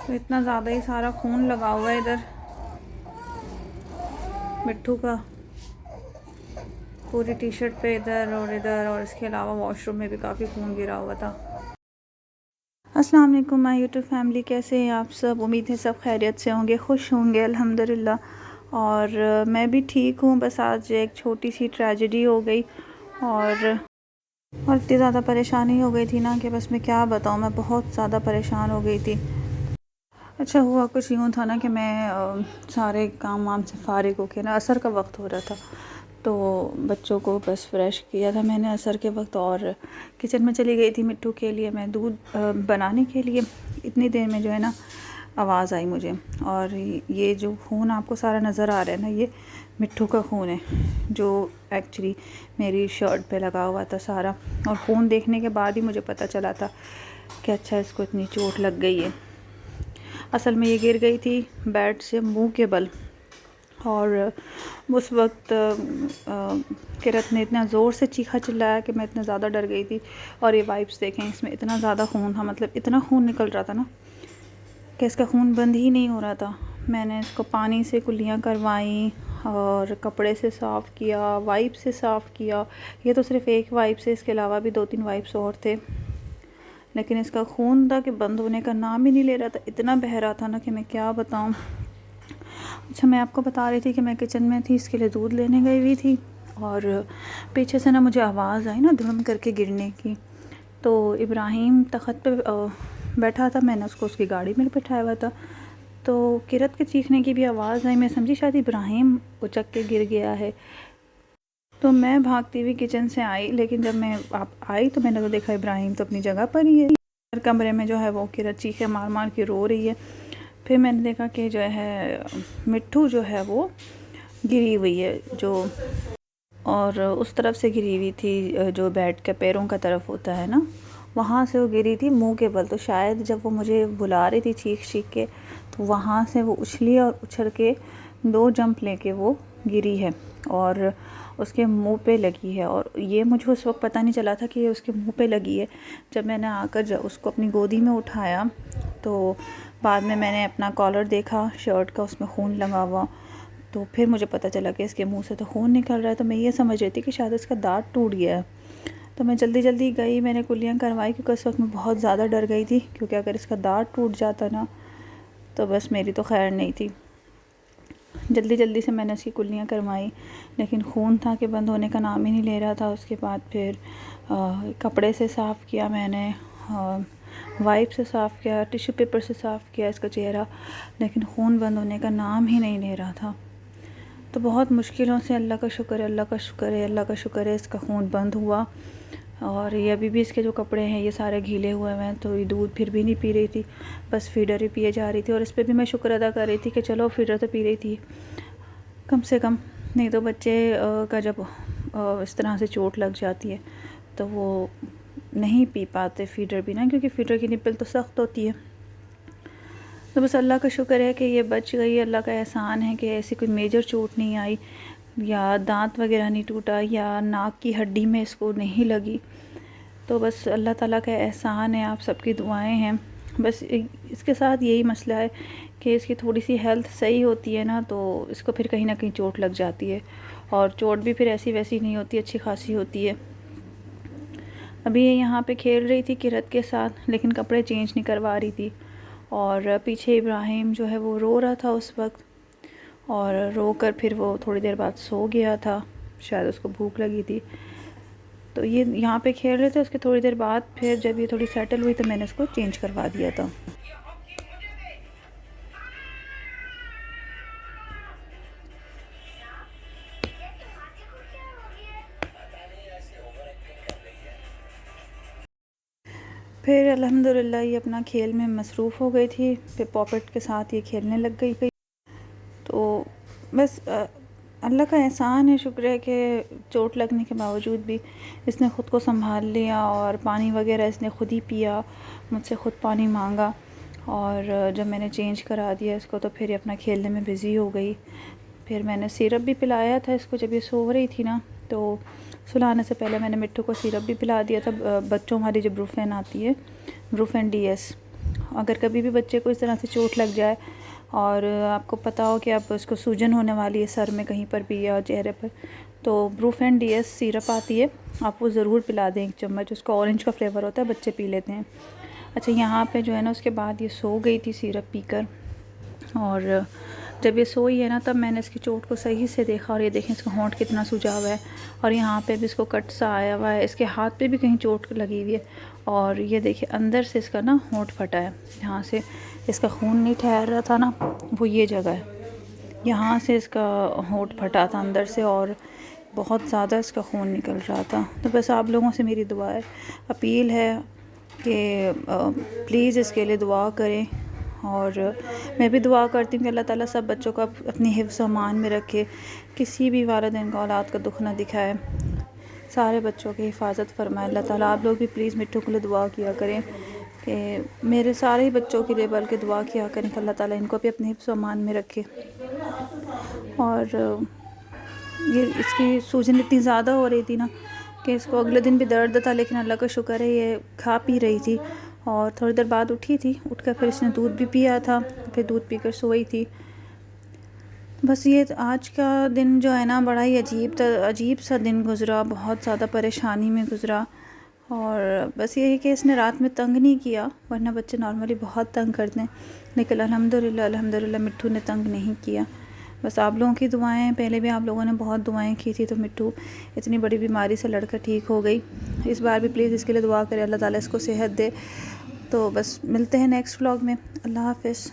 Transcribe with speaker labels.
Speaker 1: तो इतना ज़्यादा ही सारा खून लगा हुआ है इधर मिट्ठू का, पूरी टी शर्ट पे इधर और इसके अलावा वॉशरूम में भी काफ़ी खून गिरा हुआ था। अस्सलाम वालेकुम माय यूट्यूब फैमिली, कैसे हैं आप सब? उम्मीद है सब खैरियत से होंगे, खुश होंगे अल्हम्दुलिल्लाह। और मैं भी ठीक हूँ। बस आज एक छोटी सी ट्रेजेडी हो गई और इतनी ज़्यादा परेशानी हो गई थी ना कि बस मैं क्या बताऊँ, मैं बहुत ज़्यादा परेशान हो गई थी। अच्छा हुआ कुछ यूँ था ना कि मैं सारे काम वाम से फ़ारिग होके ना, असर का वक्त हो रहा था तो बच्चों को बस फ्रेश किया था मैंने असर के वक्त, और किचन में चली गई थी मिट्टू के लिए मैं दूध बनाने के लिए। इतनी देर में जो है ना आवाज़ आई मुझे, और ये जो खून आपको सारा नज़र आ रहा है ना, ये मिट्टू का खून है जो एक्चुअली मेरी शर्ट पे लगा हुआ था सारा। और खून देखने के बाद ही मुझे पता चला था कि अच्छा इसको इतनी चोट लग गई है। असल में ये गिर गई थी बेड से मुंह के बल, और उस वक्त किरत ने इतना ज़ोर से चीखा चिल्लाया कि मैं इतना ज़्यादा डर गई थी। और ये वाइप्स देखें, इसमें इतना ज़्यादा खून था, मतलब इतना खून निकल रहा था ना कि इसका खून बंद ही नहीं हो रहा था। मैंने इसको पानी से कुल्लियाँ करवाई और कपड़े से साफ़ किया, वाइप से साफ़ किया। ये तो सिर्फ़ एक वाइप से, इसके अलावा भी 2-3 वाइप्स और थे, लेकिन इसका खून था कि बंद होने का नाम ही नहीं ले रहा था। इतना बह रहा था ना कि मैं क्या बताऊं। अच्छा, मैं आपको बता रही थी कि मैं किचन में थी, इसके लिए दूध लेने गई हुई थी, और पीछे से ना मुझे आवाज़ आई ना धुम करके गिरने की। तो इब्राहिम तख़्त पे बैठा था, मैंने उसको उसकी गाड़ी में बिठाया हुआ था। तो किरत के चीखने की भी आवाज़ आई, मैं समझी शायद इब्राहिम उचक के गिर गया है। तो मैं भागती हुई किचन से आई, लेकिन जब मैं आई तो मैंने तो देखा इब्राहिम तो अपनी जगह पर ही है। कमरे में जो है वो किरत चीखे मार मार के रो रही है। फिर मैंने देखा कि जो है मिट्ठू जो है वो गिरी हुई है, जो और उस तरफ से गिरी हुई थी जो बेड के पैरों का तरफ होता है ना, वहाँ से वो गिरी थी मुंह के बल। तो शायद जब वो मुझे बुला रही थी चीख चीख के, तो वहाँ से वो उछली और उछल के 2 जंप लेके वो गिरी है और उसके मुंह पे लगी है। और ये मुझे उस वक्त पता नहीं चला था कि ये उसके मुंह पे लगी है। जब मैंने आकर जब उसको अपनी गोदी में उठाया तो बाद में मैंने अपना कॉलर देखा शर्ट का, उसमें खून लगा हुआ। तो फिर मुझे पता चला कि इसके मुंह से तो खून निकल रहा है। तो मैं ये समझ रही थी कि शायद इसका दांत टूट गया है। तो मैं जल्दी जल्दी गई, मैंने कुल्लियाँ करवाई, क्योंकि उस वक्त मैं बहुत ज़्यादा डर गई थी, क्योंकि अगर इसका दांत टूट जाता ना तो बस मेरी तो खैर नहीं थी। जल्दी जल्दी से मैंने उसकी कुल्लियाँ करवाई, लेकिन खून था कि बंद होने का नाम ही नहीं ले रहा था। उसके बाद फिर कपड़े से साफ़ किया मैंने, वाइप से साफ़ किया, टिश्यू पेपर से साफ़ किया इसका चेहरा, लेकिन खून बंद होने का नाम ही नहीं ले रहा था। तो बहुत मुश्किलों से, अल्लाह का शुक्र है, अल्लाह का शुक्र है, अल्लाह का शुक्र है, इसका खून बंद हुआ। और ये अभी भी इसके जो कपड़े हैं ये सारे गीले हुए हैं। तो ये दूध फिर भी नहीं पी रही थी, बस फीडर ही पिए जा रही थी। और इस पर भी मैं शुक्र अदा कर रही थी कि चलो फीडर तो पी रही थी कम से कम, नहीं तो बच्चे का जब इस तरह से चोट लग जाती है तो वो नहीं पी पाते फीडर भी ना, क्योंकि फीडर की निप्पल तो सख्त होती है। तो बस अल्लाह का शुक्र है कि ये बच गई, अल्लाह का एहसान है कि ऐसी कोई मेजर चोट नहीं आई, या दांत वगैरह नहीं टूटा, या नाक की हड्डी में इसको नहीं लगी। तो बस अल्लाह ताला का एहसान है, आप सबकी दुआएं हैं। बस इसके साथ यही मसला है कि इसकी थोड़ी सी हेल्थ सही होती है ना तो इसको फिर कहीं ना कहीं चोट लग जाती है, और चोट भी फिर ऐसी वैसी नहीं होती, अच्छी खासी होती है। अभी ये यहाँ पे खेल रही थी किरत के साथ, लेकिन कपड़े चेंज नहीं करवा रही थी। और पीछे इब्राहिम जो है वो रो रहा था उस वक्त, और रो कर फिर वो थोड़ी देर बाद सो गया था, शायद उसको भूख लगी थी। तो ये यहाँ पे खेल रहे थे, उसके थोड़ी देर बाद फिर जब ये थोड़ी सेटल हुई तो मैंने इसको चेंज करवा दिया था। फिर अल्हम्दुलिल्लाह ये अपना खेल में मसरूफ़ हो गई थी, फिर पॉपेट के साथ ये खेलने लग गई। तो बस अल्लाह का एहसान है, शुक्र है कि चोट लगने के बावजूद भी इसने ख़ुद को संभाल लिया, और पानी वगैरह इसने ख़ुद ही पिया, मुझसे ख़ुद पानी मांगा। और जब मैंने चेंज करा दिया इसको तो फिर ये अपना खेलने में बिज़ी हो गई। फिर मैंने सिरप भी पिलाया था इसको जब ये सो रही थी ना, तो सुलाने से पहले मैंने मिट्ठू को सिरप भी पिला दिया था, बच्चों वाली जो ब्रूफेन आती है, ब्रूफेन DS। अगर कभी भी बच्चे को इस तरह से चोट लग जाए और आपको पता हो कि अब उसको सूजन होने वाली है सर में कहीं पर भी या चेहरे पर, तो ब्रूफेन DS सिरप आती है, आप वो ज़रूर पिला दें 1 चम्मच। उसका ऑरेंज का फ्लेवर होता है, बच्चे पी लेते हैं। अच्छा, यहाँ पे जो है ना उसके बाद ये सो गई थी सिरप पीकर, और जब ये सोई है ना तब मैंने इसकी चोट को सही से देखा, और ये देखें इसका होंठ कितना सूजा हुआ है, और यहाँ पे भी इसको कट सा आया हुआ है, इसके हाथ पे भी कहीं चोट लगी हुई है, और ये देखिए अंदर से इसका ना होंठ फटा है, यहाँ से इसका खून नहीं ठहर रहा था ना, वो ये जगह है, यहाँ से इसका होंठ फटा था अंदर से, और बहुत ज़्यादा इसका खून निकल रहा था। तो बस आप लोगों से मेरी दुआ है, अपील है कि प्लीज़ इसके लिए दुआ करें, और मैं भी दुआ करती हूँ कि अल्लाह ताला सब बच्चों को अपनी हिफ्ज़ व अमान में रखे, किसी भी वालिदैन को औलाद का दुख ना दिखाए, सारे बच्चों की हिफाजत फरमाए अल्लाह ताला। आप लोग भी प्लीज़ मिट्टू के लिए दुआ किया करें, कि मेरे सारे ही बच्चों के लिए बल्कि दुआ किया करें कि अल्लाह ताला इनको भी अपनी हिफ्ज़ व अमान में रखे। और ये इसकी सूजन इतनी ज़्यादा हो रही थी ना कि इसको अगले दिन भी दर्द था, लेकिन अल्लाह का शुक्र है ये खा पी रही थी, और थोड़ी देर बाद उठी थी, उठकर फिर इसने दूध भी पिया था, फिर दूध पीकर सोई थी। बस ये आज का दिन जो है ना बड़ा ही अजीब सा दिन गुज़रा, बहुत ज़्यादा परेशानी में गुज़रा, और बस ये है कि इसने रात में तंग नहीं किया, वरना बच्चे नॉर्मली बहुत तंग करते हैं, लेकिन अल्हम्दुलिल्लाह मिट्टू ने तंग नहीं किया। बस आप लोगों की दुआएं, पहले भी आप लोगों ने बहुत दुआएं की थी, तो मिट्टू इतनी बड़ी बीमारी से लड़कर ठीक हो गई। इस बार भी प्लीज़ इसके लिए दुआ करें, अल्लाह ताला इसको सेहत दे। तो बस मिलते हैं नेक्स्ट व्लॉग में। अल्लाह हाफ़िज़।